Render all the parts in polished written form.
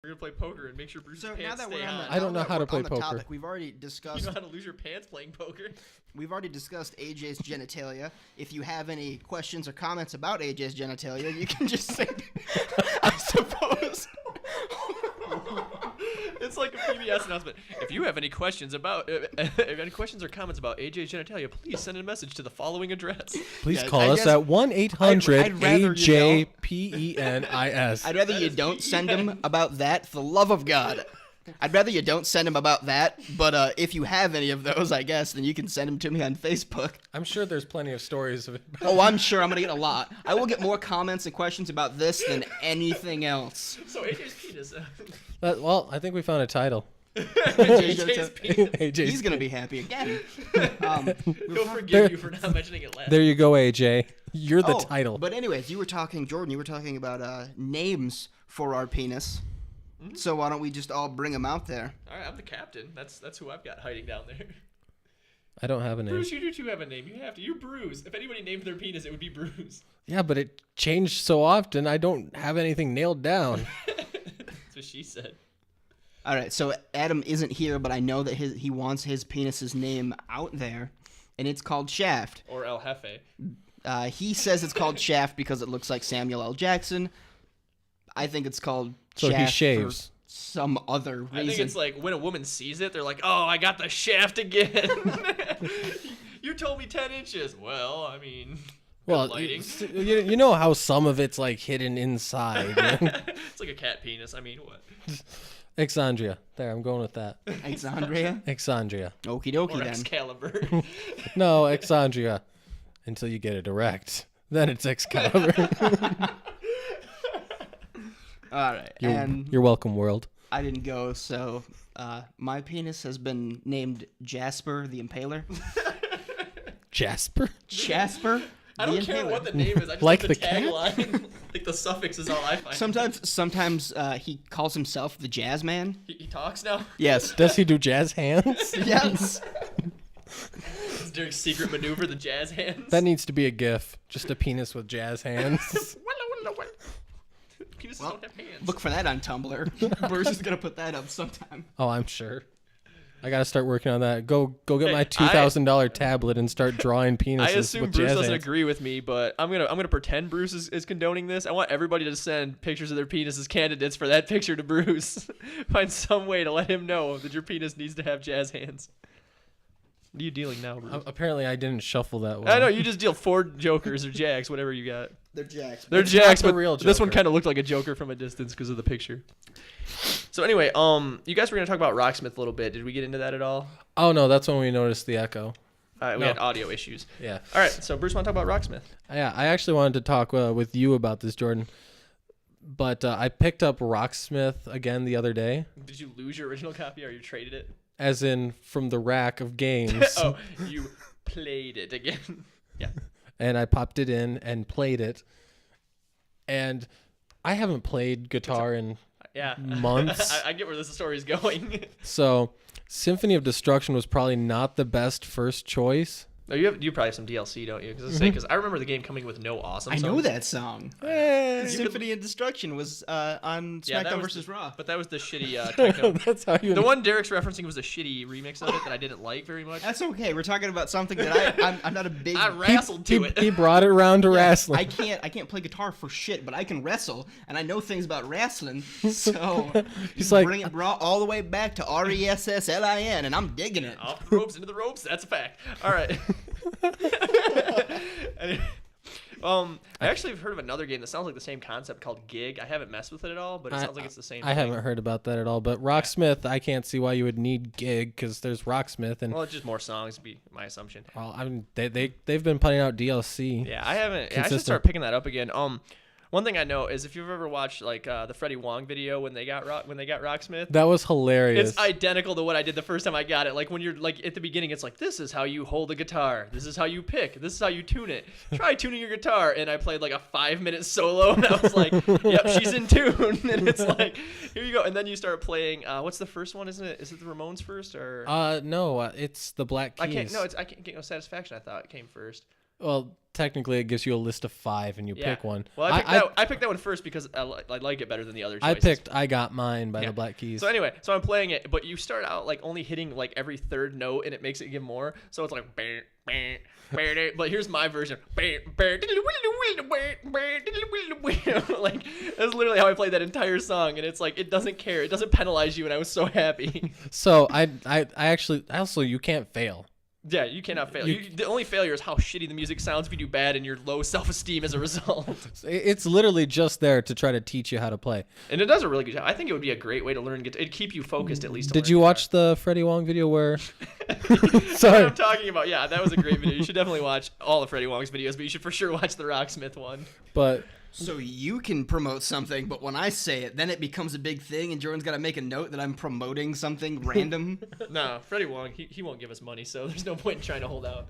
We're gonna play poker and make sure Bruce's So now pants that stay we're on on. the, I don't know how to play on the poker. Topic, we've already discussed. You know how to lose your pants playing poker? We've already discussed AJ's genitalia. If you have any questions or comments about AJ's genitalia, you can just say, I suppose. It's like a PBS announcement. If you have any questions about, any questions or comments about AJ's genitalia, please send a message to the following address. Please Yeah, call I us guess- at 1-800-AJPENIS. I'd rather you don't send him about that, for the love of God. I'd rather you don't send him about that, but if you have any of those, I guess, then you can send them to me on Facebook. I'm sure there's plenty of stories of it. Oh, I'm sure I'm going to get a lot. I will get more comments and questions about this than anything else. So AJ's penis. Well, I think we found a title. AJ's penis. AJ's He's going to be happy again. He'll forgive you for not mentioning it last. There you go, AJ. You're the title. But anyways, Jordan, you were talking about names for our penis. Mm-hmm. So why don't we just all bring them out there? All right, I'm the captain. That's who I've got hiding down there. I don't have a name. Bruce, you do too have a name. You have to. You're Bruce. If anybody named their penis, it would be Bruce. Yeah, but it changed so often, I don't have anything nailed down. That's what she said. All right, so Adam isn't here, but I know that he wants his penis's name out there, and it's called Shaft. Or El Jefe. He says it's called Shaft because it looks like Samuel L. Jackson. I think it's called So Shaft he shaves. for some other reason. I think it's like when a woman sees it, they're like, "Oh, I got the shaft again." You told me 10 inches. Well, I mean, Well, lighting. you know how some of it's like hidden inside. It's like a cat penis. I mean, what? Exandria. There, I'm going with that. Exandria? Exandria. Okie dokie Or then. Excalibur. No, Exandria. Until you get it erect. Then it's Excalibur. All right, and You're welcome, world. I didn't go, so my penis has been named Jasper the Impaler. Jasper? Jasper I the don't care Impaler. what the name is. I just Like like the the cat? tagline. Like the suffix is all I find. Sometimes he calls himself the Jazz Man. He talks now. Yes. Does he do jazz hands? Yes. It's during secret maneuver, the jazz hands. That needs to be a gif. Just a penis with jazz hands. Penises Well, don't have hands. Look for that on Tumblr. Bruce is gonna put that up sometime. Oh, I'm sure. I gotta start working on that. Go get Hey, my $2,000 tablet and start drawing penises. I assume with Bruce jazz doesn't hands. agree with me, but I'm gonna pretend Bruce is condoning this. I want everybody to send pictures of their penis as candidates for that picture to Bruce. Find some way to let him know that your penis needs to have jazz hands. What are you dealing now, Bruce? Apparently, I didn't shuffle that well. I know you just deal 4 jokers or jacks, whatever you got. They're jacks. They're It's jacks, not the but real this one Joker. kind of looked like a joker from a distance because of the picture. So anyway, you guys were gonna talk about Rocksmith a little bit. Did we get into that at all? Oh, no, that's when we noticed the echo. We No. had audio issues. Yeah. All right, so Bruce, want to talk about Rocksmith? Yeah, I actually wanted to talk with you about this, Jordan. But I picked up Rocksmith again the other day, Did you lose your original copy or you traded it? as in from the rack of games. Oh, you played it again. Yeah. And I popped it in and played it. And I haven't played guitar in Yeah. months. I get where this story is going. So Symphony of Destruction was probably not the best first choice. No, you probably have some DLC, don't you? Because I remember the game coming with no awesome I know songs. that song. Eh, Symphony of Destruction was on Yeah, that SmackDown was vs. Raw. But that was the shitty techno. that's how you. The one Derek's referencing was a shitty remix of it that I didn't like very much. That's okay. We're talking about something that I'm not a big. I wrestled to it. He brought it around to wrestling. I can't play guitar for shit, but I can wrestle, and I know things about wrestling. So He's you like- bring it brought all the way back to RESSLIN, and I'm digging it. Off the ropes, into the ropes. That's a fact. All right. Anyway, I actually have heard of another game that sounds like the same concept called Gig. I haven't messed with it at all, but it sounds like it's the same I thing. haven't heard about that at all. But Rocksmith, I can't see why you would need Gig because there's Rocksmith and Well, it's just more songs, would be my assumption. well, I mean they've been putting out DLC. Yeah, I haven't. Yeah, I should Consistent. start picking that up again. One thing I know is if you've ever watched like the Freddie Wong video when they got Rocksmith, That was hilarious. it's identical to what I did the first time I got it. Like when you're like at the beginning, it's like this is how you hold a guitar, this is how you pick, this is how you tune it. Try tuning your guitar, and I played like a 5-minute solo, and I was like, "Yep, she's in tune." And it's like, here you go. And then you start playing. What's the first one? Isn't it? Is it the Ramones first or? no, it's the Black Keys. I can't get no satisfaction. I thought it came first. Well, technically, it gives you a list of 5, and you Yeah. pick one. Well, I picked that one first because I like it better than the other I choices. picked I Got Mine by the Black Keys. So anyway, so I'm playing it, but you start out like only hitting like every third note, and it makes it give more. So it's like, but here's my version. Like that's literally how I played that entire song, and it's like it doesn't care, it doesn't penalize you, and I was so happy. So I actually also you can't fail. Yeah, you cannot fail. The only failure is how shitty the music sounds if you do bad and your low self-esteem as a result. It's literally just there to try to teach you how to play. And it does a really good job. I think it would be a great way to learn guitar. It'd keep you focused at least. Did you watch the Freddie Wong video where? What Sorry. I'm talking about. Yeah, that was a great video. You should definitely watch all of Freddie Wong's videos, but you should for sure watch the Rocksmith one. But So you can promote something, but when I say it, then it becomes a big thing, and Jordan's got to make a note that I'm promoting something random. No, Freddie Wong, he won't give us money, so there's no point in trying to hold out.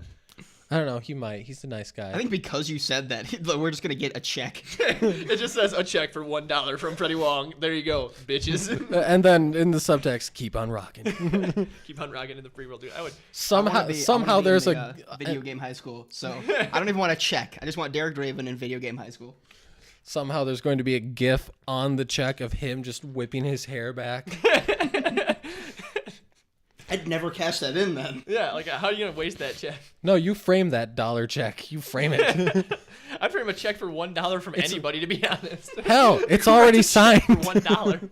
I don't know. He might. He's a nice guy. I think because you said that, we're just gonna get a check. It just says a check for $1 from Freddie Wong. There you go, bitches. And then in the subtext, keep on rocking. Keep on rocking in the free world, dude. I would. Somehow there's a video game high school, so I don't even want a check. I just want Derek Draven in video game high school. Somehow there's going to be a GIF on the check of him just whipping his hair back. I'd never cash that in then. Yeah, like how are you gonna waste that check? No, you frame that dollar check. You frame it. I'd frame a check for $1 from anybody, to be honest. Hell, it's already signed. For $1.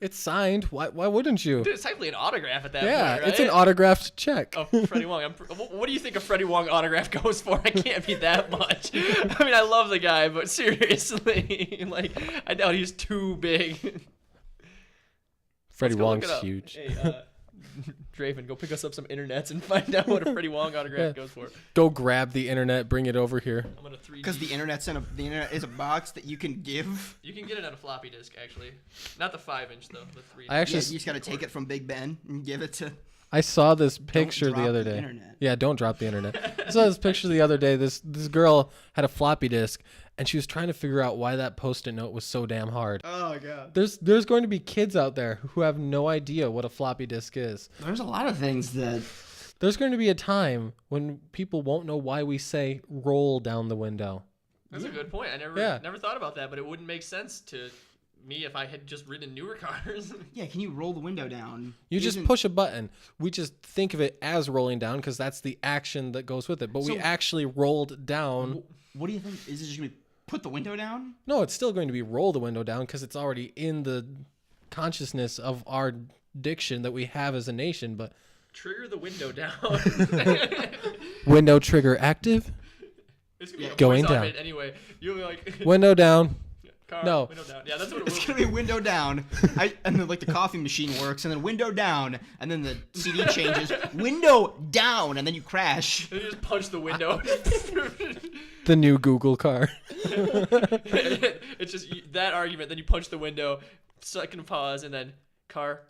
It's signed. Why wouldn't you? Dude, it's technically an autograph at that Yeah, point, right? it's an autographed check. Oh, Freddie Wong. What do you think a Freddie Wong autograph goes for? I can't be that much. I mean, I love the guy, but seriously, like, I doubt he's too big. Freddie Let's go look Wong's it up. huge. Hey, Draven, go pick us up some internets and find out what a Freddie Wong autograph goes for. Go grab the internet, bring it over here. I'm gonna 3D. Because the internet is a box that you can give. You can get it on a floppy disk, actually. Not the 5-inch though. The 3D. I actually Yeah, you just gotta take it from Big Ben and give it to. I saw this picture the drop other the day. internet. Yeah, don't drop the internet. I saw this picture the other day. This girl had a floppy disk, and she was trying to figure out why that Post-it note was so damn hard. Oh god. There's going to be kids out there who have no idea what a floppy disk is. There's a lot of things that. There's going to be a time when people won't know why we say roll down the window. That's a good point. I never thought about that, but it wouldn't make sense to me if I had just ridden newer cars. Yeah, can you roll the window down? You just push a button. We just think of it as rolling down because that's the action that goes with it. But we actually rolled down. What do you think? Is it just gonna be put the window down? No, it's still going to be roll the window down because it's already in the consciousness of our diction that we have as a nation. But Trigger the window down. window trigger active. It's gonna be a Going voice down. augment anyway. You'll be like Window down. car, No. window down. Yeah, that's what it It's will gonna be window down, and then like the coffee machine works, and then window down, and then the CD changes, window down, and then you crash. be. You just punch the window. The new Google car. It's just that argument. Then you punch the window, second pause, and then car,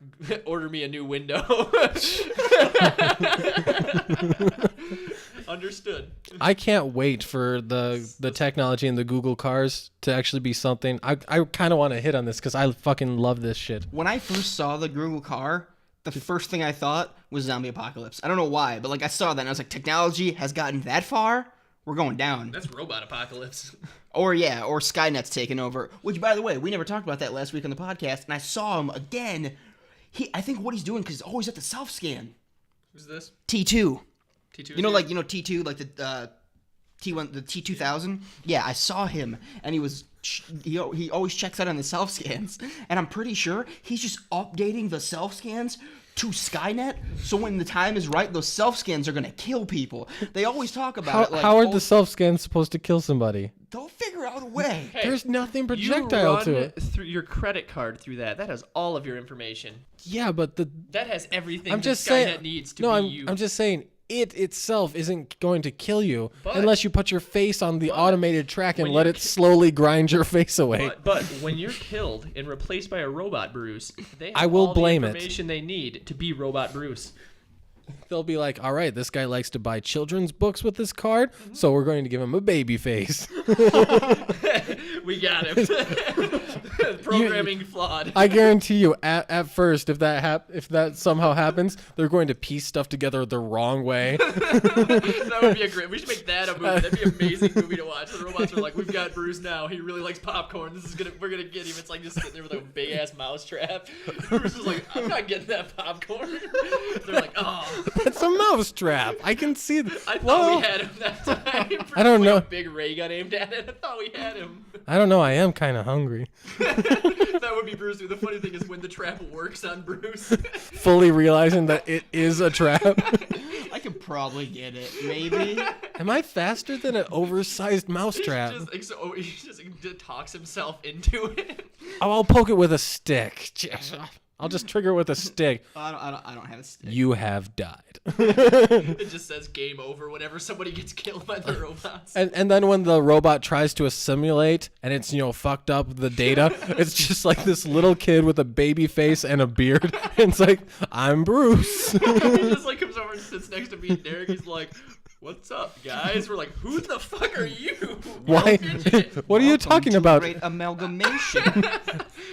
order me a new window. Understood. I can't wait for the technology in the Google cars to actually be something. I kind of want to hit on this because I fucking love this shit. When I first saw the Google car, the first thing I thought was zombie apocalypse. I don't know why, but like I saw that and I was like, technology has gotten that far, we're going down. That's robot apocalypse. Or Skynet's taking over. Which, by the way, we never talked about that last week on the podcast, and I saw him again. I think what he's doing, because he's always at the self-scan. Who's this? T2. T2. You know T2, like the T1, the T2000. Yeah, I saw him, and he always checks out on the self scans, and I'm pretty sure he's just updating the self scans to Skynet, so when the time is right, those self scans are gonna kill people. They always talk about it. Like, how are the self scans supposed to kill somebody? They'll figure out a way. Hey, There's nothing you projectile run to it. through your credit card through that. That has all of your information. Yeah, but That has everything I'm that just Skynet saying. needs to No, be you. I'm just saying. It itself isn't going to kill you But- unless you put your face on the automated track and when let you it slowly grind your face away. But when you're killed and replaced by a robot Bruce, they have I will all blame the it. information they need to be robot Bruce. They'll be like, all right, this guy likes to buy children's books with this card, so we're going to give him a baby face. We got him. programming flawed. I guarantee you, at first, if that somehow happens, they're going to piece stuff together the wrong way. That would be a great. We should make that a movie. That'd be an amazing movie to watch. The robots are like, we've got Bruce now. He really likes popcorn. We're gonna get him. It's like just sitting there with a big ass mouse trap. Bruce is like, I'm not getting that popcorn. They're like, oh, It's a mouse trap. I can see. I thought we had him that time. I don't know. A big ray gun aimed at it. I thought we had him. I don't know. I am kind of hungry. That would be Bruce. The funny thing is when the trap works on Bruce. Fully realizing that it is a trap. I could probably get it, maybe. Am I faster than an oversized mouse trap? He just talks himself into it. Oh, I'll poke it with a stick. I'll just trigger it with a stick. I don't have a stick. You have died. It just says game over whenever somebody gets killed by the robots. And then when the robot tries to assimilate and it's, fucked up the data, it's just like this little kid with a baby face and a beard. And it's like, I'm Bruce. He just like comes over and sits next to me and Derek. He's like, what's up, guys? We're like, who the fuck are you? Why? What are you talking about? Great amalgamation.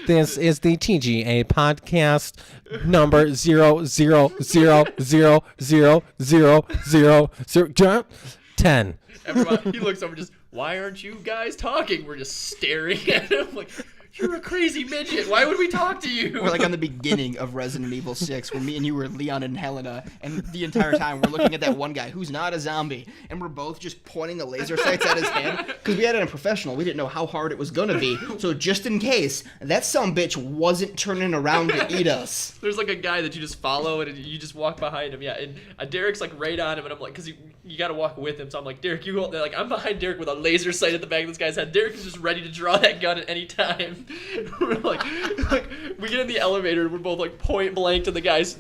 This is the TGA podcast number 000000010. Everybody, he looks over just, why aren't you guys talking? We're just staring at him like, you're a crazy midget. Why would we talk to you? We're like on the beginning of Resident Evil 6 where me and you were Leon and Helena, and the entire time we're looking at that one guy who's not a zombie, and we're both just pointing the laser sights at his head because we had it in professional. We didn't know how hard it was going to be. So just in case, that sumbitch wasn't turning around to eat us. There's like a guy that you just follow and you just walk behind him. Yeah, and Derek's like right on him, and I'm like, because you got to walk with him. So I'm like, Derek, you go. They're like, I'm behind Derek with a laser sight at the back of this guy's head. Derek is just ready to draw that gun at any time. We're like we get in the elevator and we're both like point blank to the guy's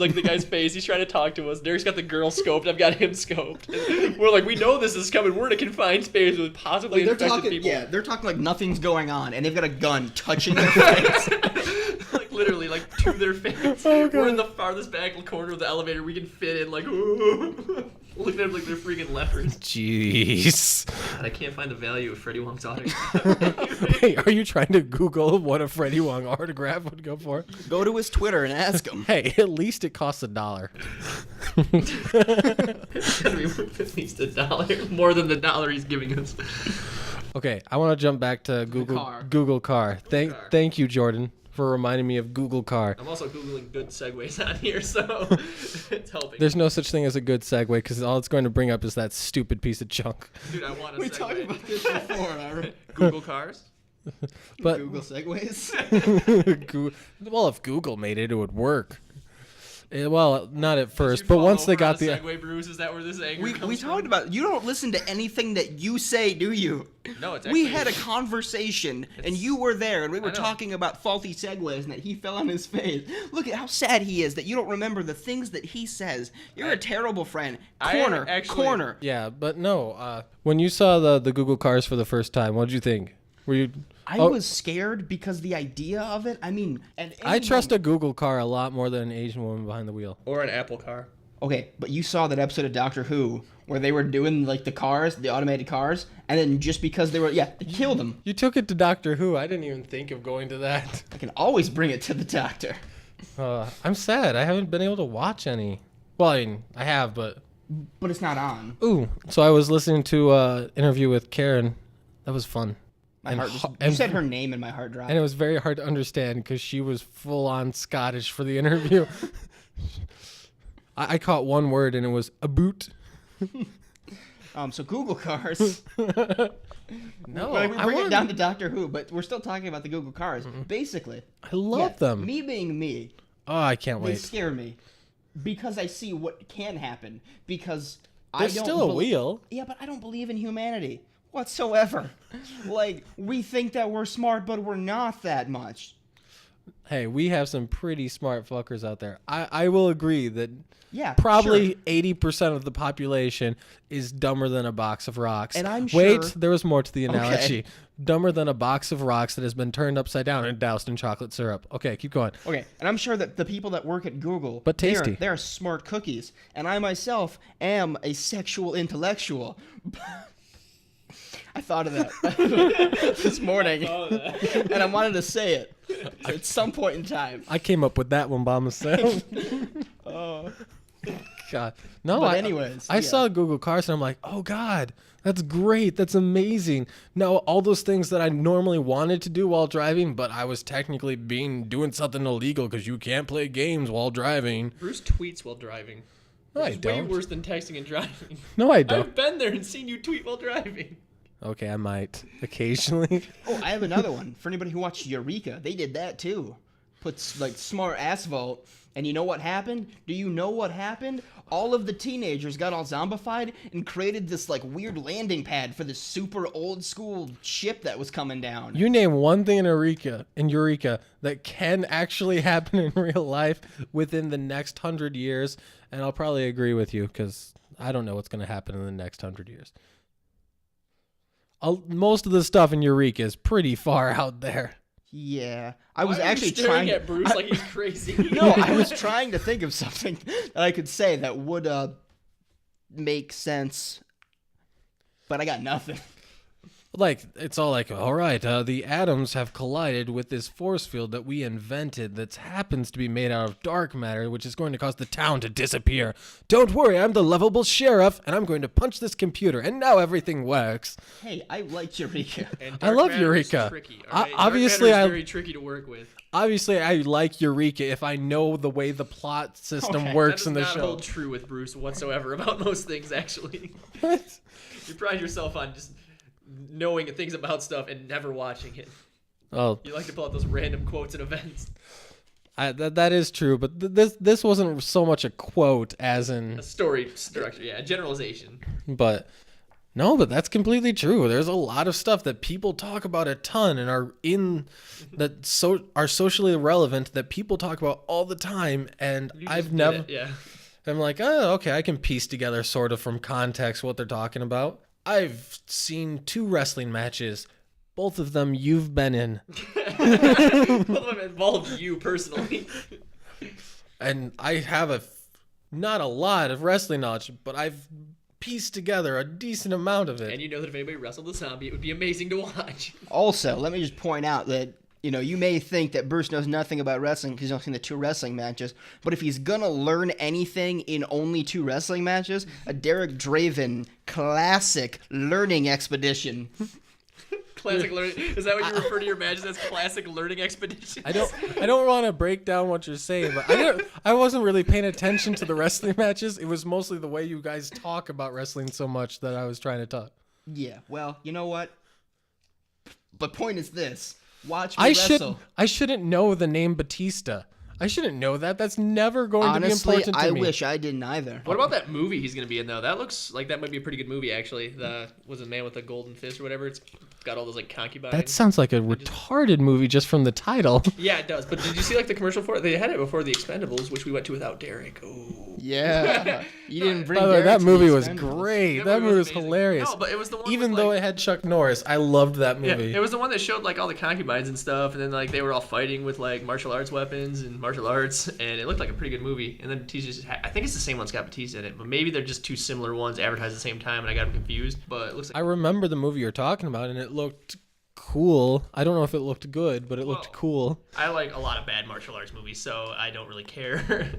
face. He's trying to talk to us. Derek's got the girl scoped. I've got him scoped. And we're like, we know this is coming. We're in a confined space with possibly infected people. Yeah, they're talking like nothing's going on, and they've got a gun touching their face. Like literally, like to their face. Oh, God. We're in the farthest back corner of the elevator. We can fit in like. Looking at them like they're freaking leopards. Jeez. God, I can't find the value of Freddie Wong's autograph. Hey, are you trying to Google what a Freddie Wong autograph would go for? Go to his Twitter and ask him. Hey, at least it costs $1. It's gonna be worth at least $1, more than the $1 he's giving us. Okay, I want to jump back to Google Car. Thank you, Jordan, for reminding me of Google Car. I'm also Googling good segues on here, so it's helping. There's no such thing as a good segue because all it's going to bring up is that stupid piece of junk. Dude, I want a We segue. talked about this before, alright? Google cars? But Google segues. well, if Google made it, it would work. Well, not at first, Did you but fall once they over got on the a segue, Bruce? Is that where this anger We comes talked from? about, you don't listen to anything that you say, do you? No, it's We actually- had a conversation, and you were there, and we were I know. talking about faulty segues and that he fell on his face. Look at how sad he is that you don't remember the things that he says. You're a terrible friend. I am Corner, actually- corner. Yeah, but no. When you saw the Google cars for the first time, what did you think? Were you? I was scared because the idea of it, I mean... I trust a Google car a lot more than an Asian woman behind the wheel. Or an Apple car. Okay, but you saw that episode of Doctor Who where they were doing like the cars, the automated cars, and then just because they were, they killed them. You took it to Doctor Who. I didn't even think of going to that. I can always bring it to the doctor. I'm sad. I haven't been able to watch any. Well, I mean, I have, but... But it's not on. Ooh, so I was listening to an interview with Karen. That was fun. My heart just, you said her name and my heart dropped. And it was very hard to understand because she was full-on Scottish for the interview. I caught one word, and it was a boot. So Google cars. No, Like, we I bring it want- down to Doctor Who, but we're still talking about the Google cars. Basically, I love them. Me being me, Oh, I can't they wait. scare me because I see what can happen. Because There's I don't still a wheel. Yeah, but I don't believe in humanity whatsoever. Like, we think that we're smart, but we're not that much. Hey, we have some pretty smart fuckers out there. I will agree that Yeah, probably sure. 80% of the population is dumber than a box of rocks. And I'm Wait, sure- there was more to the analogy. Okay. Dumber than a box of rocks that has been turned upside down and doused in chocolate syrup. Okay, keep going. Okay, and I'm sure that the people that work at Google, But tasty. they are smart cookies, and I myself am a sexual intellectual. I thought of that this morning, and I wanted to say it. At some point in time. I came up with that one by myself. Oh. God. No, But anyways, I saw Google Cars and I'm like, oh God, that's great. That's amazing. Now, all those things that I normally wanted to do while driving, but I was technically doing something illegal because you can't play games while driving. Bruce tweets while driving. No, I It's way don't. worse than texting and driving. No, I don't. I've been there and seen you tweet while driving. Okay, I might occasionally. Oh, I have another one. For anybody who watched Eureka, they did that too. Puts like smart asphalt, and you know what happened? Do you know what happened? All of the teenagers got all zombified and created this like weird landing pad for this super old school ship that was coming down. You name one thing in Eureka that can actually happen in real life within the next 100 years, and I'll probably agree with you because I don't know what's going to happen in the next 100 years. Most of the stuff in Eureka is pretty far out there. Yeah, I was Why are you actually staring trying at Bruce like he's crazy. No, I was trying to think of something that I could say that would make sense, but I got nothing. Like, it's all like, all right, the atoms have collided with this force field that we invented that happens to be made out of dark matter, which is going to cause the town to disappear. Don't worry, I'm the lovable sheriff, and I'm going to punch this computer, and now everything works. Hey, I like Eureka. And I dark love matter is Eureka. Tricky, all right? Obviously, dark matter is very tricky to work with. Obviously, I like Eureka if I know the way the plot system Okay, works That in does the not show. hold true with Bruce whatsoever about most things, actually. What? You pride yourself on just knowing things about stuff and never watching it. Oh, You like to pull out those random quotes and events. that is true, but this wasn't so much a quote as in, A story structure, yeah, a generalization. but no, but that's completely true. There's a lot of stuff that people talk about a ton and are socially relevant that people talk about all the time, and You I've just did never. it, yeah. I'm like, oh, okay, I can piece together sort of from context what they're talking about. I've seen 2 wrestling matches. Both of them you've been in. Both of them involved you personally. And I have not a lot of wrestling knowledge, but I've pieced together a decent amount of it. And you know that if anybody wrestled a zombie, it would be amazing to watch. Also, let me just point out that, you may think that Bruce knows nothing about wrestling because he's only seen the 2 wrestling matches, but if he's gonna learn anything in only 2 wrestling matches, a Derek Draven classic learning expedition. Classic learning. Is that what you refer to your matches as? Classic learning expeditions? I don't want to break down what you're saying, but I wasn't really paying attention to the wrestling matches. It was mostly the way you guys talk about wrestling so much that I was trying to talk. Yeah, well, you know what? But point is this. Watch me wrestle. I shouldn't know the name Batista. I shouldn't know that. That's never going to be Honestly, important to I me. wish I didn't either. What about that movie he's going to be in, though? That looks like that might be a pretty good movie, actually. Was it Man with a Golden Fist or whatever? It's got all those, like, concubines. That sounds like a retarded movie just from the title. Yeah, it does. But did you see, like, the commercial for it? They had it before The Expendables, which we went to without Derek. Oh. Yeah. You didn't bring By the way, Derek that to movie the was Expendables. great. That movie was amazing. hilarious. No, but it was the one Even with, though like, it had Chuck Norris, I loved that yeah, movie. it was the one that showed, like, all the concubines and stuff, and then, like, they were all fighting with, like, martial arts weapons and martial arts, and it looked like a pretty good movie. And then Batista's, I think it's the same one's got Batista in it, but maybe they're just 2 similar ones advertised at the same time, and I got them confused. But it looks I like remember the movie you're talking about, and it looked cool. I don't know if it looked good, but it looked Well, cool. I like a lot of bad martial arts movies, so I don't really care.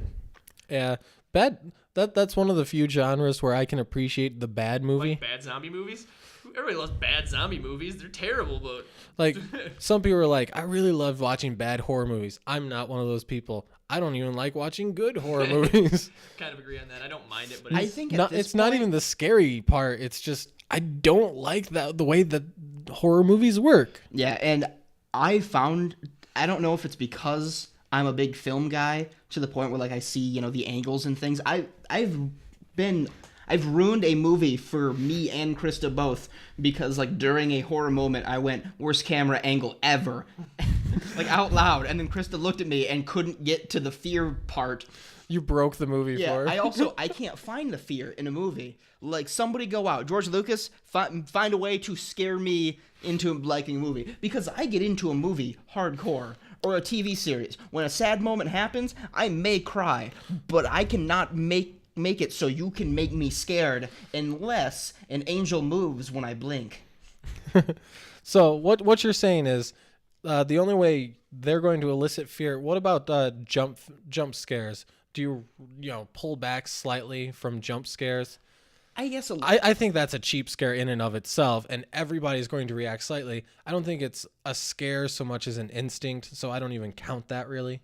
Yeah, that's one of the few genres where I can appreciate the bad movie. Like bad zombie movies. Everybody loves bad zombie movies. They're terrible, but Like, some people are like, I really love watching bad horror movies. I'm not one of those people. I don't even like watching good horror movies. kind of agree on that. I don't mind it, but I think at Not, this it's not point- even the scary part. It's just I don't like the way that horror movies work. Yeah, and I don't know if it's because I'm a big film guy to the point where like I see, the angles and things. I've ruined a movie for me and Krista both because like during a horror moment I went worst camera angle ever. Like out loud, and then Krista looked at me and couldn't get to the fear part. You broke the movie Yeah, for her. I can't find the fear in a movie. Like somebody go out, George Lucas, find a way to scare me into liking a movie because I get into a movie hardcore or a TV series. When a sad moment happens, I may cry, but I cannot make it so you can make me scared unless an angel moves when I blink. So what you're saying is, the only way they're going to elicit fear. What about jump scares? Do you pull back slightly from jump scares? I guess I think that's a cheap scare in and of itself, and everybody's going to react slightly. I don't think it's a scare so much as an instinct, so I don't even count that really.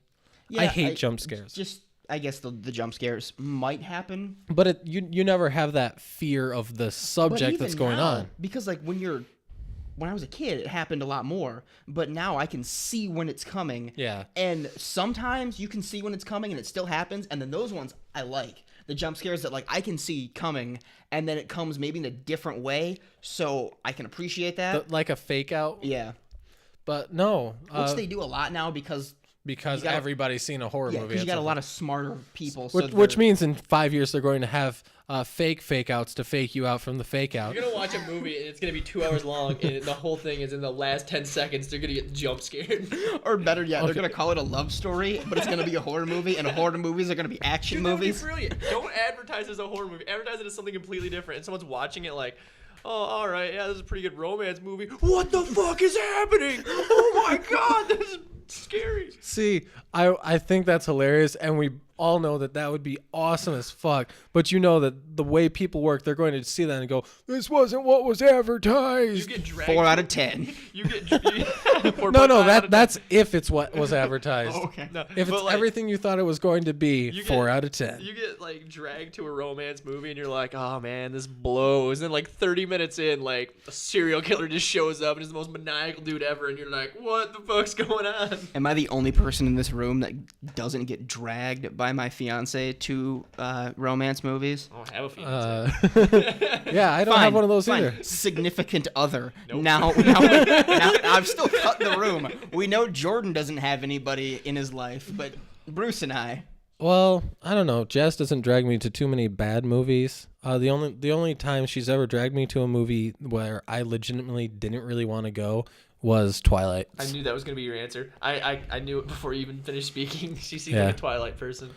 I hate jump scares. Just I guess the jump scares might happen, but you never have that fear of the subject that's going on. Because like when I was a kid, it happened a lot more. But now I can see when it's coming. Yeah. And sometimes you can see when it's coming and it still happens. And then those ones I like. The jump scares that like I can see coming and then it comes maybe in a different way. So I can appreciate that. Like a fake out? Yeah. But no. Which they do a lot now because everybody's seen a horror movie. Because you got a lot of smarter people. Which means in 5 years they're going to have fake outs to fake you out from the fake out. You're going to watch a movie and it's going to be 2 hours long and the whole thing is in the last 10 seconds they're going to get jump scared. Or better yet, they're going to call it a love story, but it's going to be a horror movie, and horror movies are going to be action movies. That would be brilliant. Don't advertise it as a horror movie. Advertise it as something completely different. And someone's watching it like, oh, all right, yeah, this is a pretty good romance movie. What the fuck is happening? Oh my god, this is scary. See, I think that's hilarious, and we all know that would be awesome as fuck. But you know that the way people work, they're going to see that and go, "This wasn't what was advertised." You get dragged. 4 out of 10. You get that's if it's what was advertised. Oh, okay. No, If it's everything you thought it was going to be, 4 out of 10. You get like dragged to a romance movie and you're like, oh man, this blows. And then like 30 minutes in, like a serial killer just shows up and is the most maniacal dude ever, and you're like, what the fuck's going on? Am I the only person in this room that doesn't get dragged by my fiance to romance movies? I don't have a fiance. Yeah, I don't have one of those either. Significant other. Nope. Now, I've still cut the room. We know Jordan doesn't have anybody in his life, but Bruce and I. Well, I don't know. Jess doesn't drag me to too many bad movies. The only time she's ever dragged me to a movie where I legitimately didn't really want to go was Twilight. I knew that was going to be your answer. I knew it before you even finished speaking. She seemed like a Twilight person.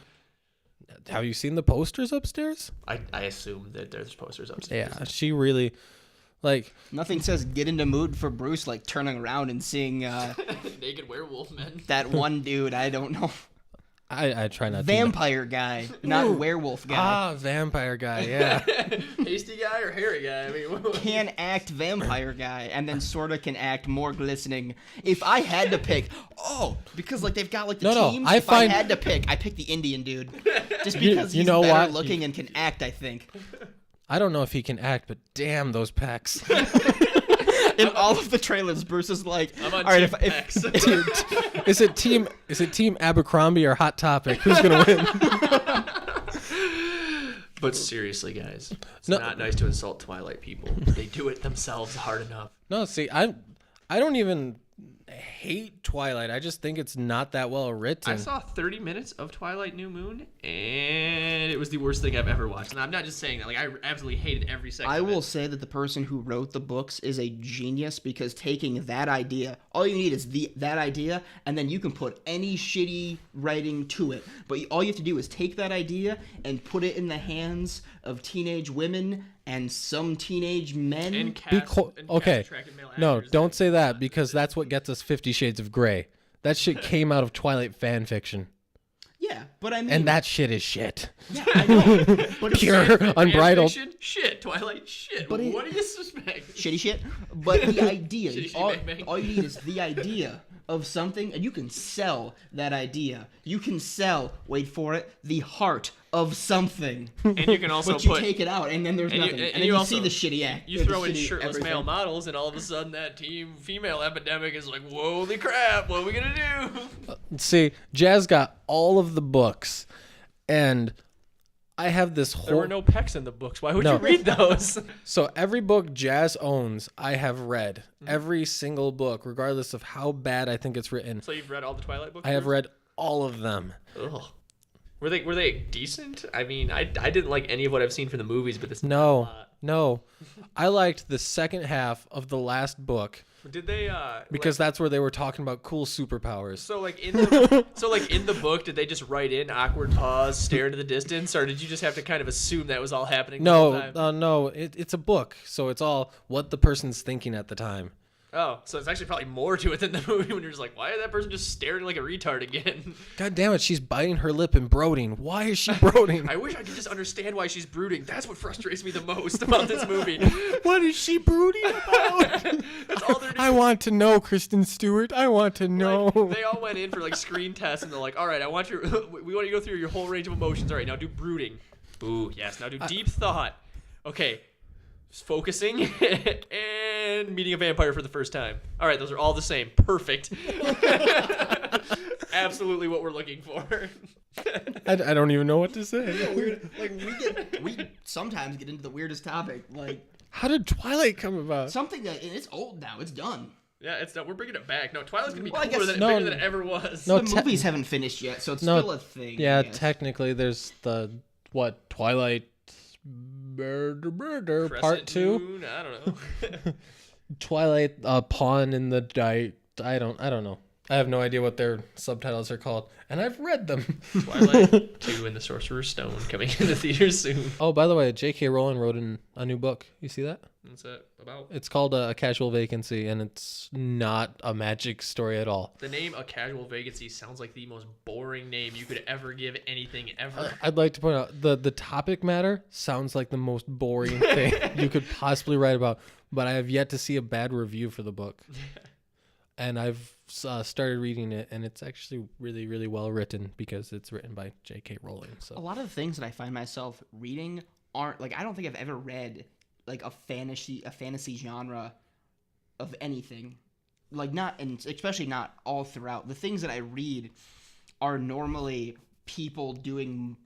Have you seen the posters upstairs? I assume that there's posters upstairs. Yeah, she really, like... Nothing says get into mood for Bruce like turning around and seeing... Naked werewolf men. That one dude, I don't know. I try not to. Vampire guy, not werewolf guy. Vampire guy, yeah. Hasty guy or hairy guy? I mean, can act vampire guy and then sorta can act more glistening. If I had to pick, because like they've got like the teams. I had to pick, I pick the Indian dude, just because he's better looking and can act. I think. I don't know if he can act, but damn those pecs. In all of the trailers, Bruce is like, I'm on all right, team is it team Abercrombie or Hot Topic? Who's gonna win? But seriously, guys, it's not nice to insult Twilight people. They do it themselves hard enough. No, see, I don't even hate Twilight. I just think it's not that well written. I saw 30 minutes of Twilight New Moon, and it was the worst thing I've ever watched. And I'm not just saying that. Like, I absolutely hated every second of it. I will say that the person who wrote the books is a genius, because taking that idea, all you need is that idea, and then you can put any shitty writing to it. But all you have to do is take that idea and put it in the hands of teenage women and some teenage men. And cast attractive male No, actors. don't say that, because that's what gets us 50 Shades of Grey. That shit came out of Twilight fan fiction. Yeah, but I mean... And that shit is shit. Yeah, I know. But Pure, unbridled. Fan fiction? Shit. Twilight? Shit. But what do you suspect? Shitty shit. But the idea, Shitty bang bang. all you need is the idea of something, and you can sell that idea. You can sell, wait for it, the heart of something. And you can also But you take it out, and then there's nothing. And then you also see the shitty act. You throw in shirtless male models, and all of a sudden that team female epidemic is like, holy crap, what are we going to do? See, Jazz got all of the books, and I have this whole... There were no pecs in the books. Why would you read those? So every book Jazz owns, I have read. Every single book, regardless of how bad I think it's written. So you've read all the Twilight books? I have read all of them. Ugh. Were they decent? I mean, I didn't like any of what I've seen from the movies, but this No. I liked the second half of the last book. Did they? Because that's where they were talking about cool superpowers. So like in the book, did they just write in awkward pause, stare into the distance, or did you just have to kind of assume that was all happening? No, it's a book, so it's all what the person's thinking at the time. Oh, so it's actually probably more to it than the movie when you're just like, why is that person just staring like a retard again? God damn it, she's biting her lip and brooding. Why is she brooding? I wish I could just understand why she's brooding. That's what frustrates me the most about this movie. What is she brooding about? That's all they're doing. I want to know, Kristen Stewart. I want to know. Like, they all went in for like screen tests, and they're like, all right, we want you to go through your whole range of emotions. All right, now do brooding. Ooh, yes. Now do deep thought. Okay. Focusing and meeting a vampire for the first time. All right, those are all the same. Perfect. Absolutely what we're looking for. I don't even know what to say. We sometimes get into the weirdest topic. Like, How did Twilight come about? something that, and it's old now. It's done. Yeah, it's not. We're bringing it back. No, Twilight's gonna be Well, I cooler guess- bigger than it ever was. No, The movies haven't finished yet, so it's No, still a thing. Yeah, I guess. technically there's the Twilight Murder Part Crescent 2. Moon, I don't know. Twilight Pawn in the Night. I don't know. I have no idea what their subtitles are called, and I've read them. Twilight 2 and the Sorcerer's Stone coming into theaters soon. Oh, by the way, J.K. Rowling wrote a new book. You see that? What's that about? It's called A Casual Vacancy, and it's not a magic story at all. The name A Casual Vacancy sounds like the most boring name you could ever give anything ever. I'd like to point out the topic matter sounds like the most boring thing you could possibly write about, but I have yet to see a bad review for the book. And I've started reading it, and it's actually really, really well written because it's written by J.K. Rowling. So A lot of the things that I find myself reading aren't like, I don't think I've ever read like a fantasy genre of anything. Like, not, and especially not all throughout. The things that I read are normally people doing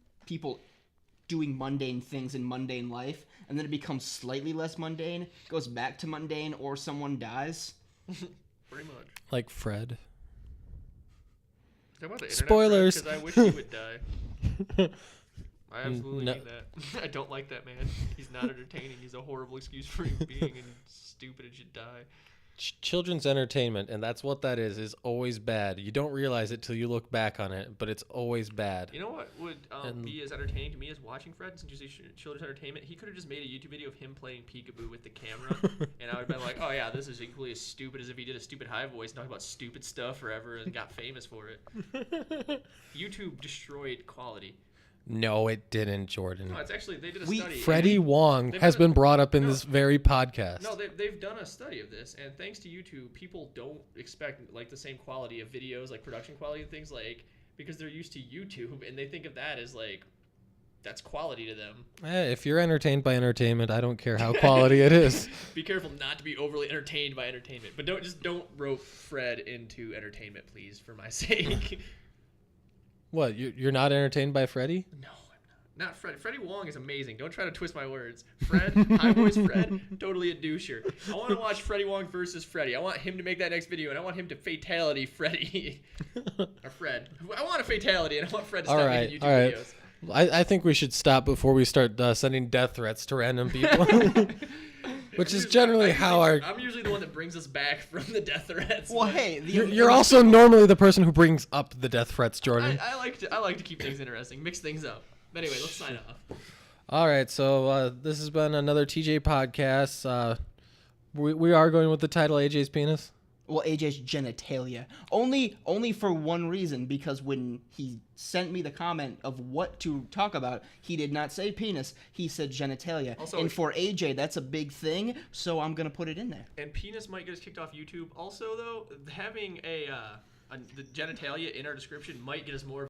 mundane things in mundane life, and then it becomes slightly less mundane, goes back to mundane, or someone dies. Pretty much. like Fred. Talk about the internet Spoilers. Because I wish he would die. I absolutely No. need that. I don't like that man. He's not entertaining. He's a horrible excuse for him being and stupid and should die. Children's entertainment, and that's what that is always bad. You don't realize it till you look back on it, but it's always bad. You know what would be as entertaining to me as watching Fred, since you say children's entertainment? He could have just made a YouTube video of him playing peekaboo with the camera, and I would have been like, oh yeah, this is equally as stupid as if he did a stupid high voice and talked about stupid stuff forever and got famous for it. YouTube destroyed quality. No, it didn't, Jordan. No, it's actually, they did a study. Freddie Wong they've has done been brought up in this very podcast. No, they've done a study of this, and thanks to YouTube, people don't expect like the same quality of videos, like production quality and things, like, because they're used to YouTube and they think of that as like, that's quality to them. If you're entertained by entertainment, I don't care how quality it is. Be careful not to be overly entertained by entertainment, but don't rope Fred into entertainment, please, for my sake. What, you're not entertained by Freddie? No, I'm not. Not Fred. Freddie Wong is amazing. Don't try to twist my words. Fred, high voice Fred, totally a doucher. I want to watch Freddie Wong versus Freddie. I want him to make that next video, and I want him to fatality Freddie. Or Fred. I want a fatality, and I want Fred to stop making YouTube videos. I think we should stop before we start sending death threats to random people. Which is generally how our... I'm usually the one that brings us back from the death threats. Well, hey, You're also normally the person who brings up the death threats, Jordan. I like to keep things interesting, mix things up. But anyway, let's sign off. All right, so this has been another TJ podcast. We are going with the title AJ's Penis. Well, AJ's genitalia. Only for one reason, because when he sent me the comment of what to talk about, he did not say penis, he said genitalia. Also, and for AJ, that's a big thing, so I'm going to put it in there. And penis might get us kicked off YouTube. Also, though, having the genitalia in our description might get us more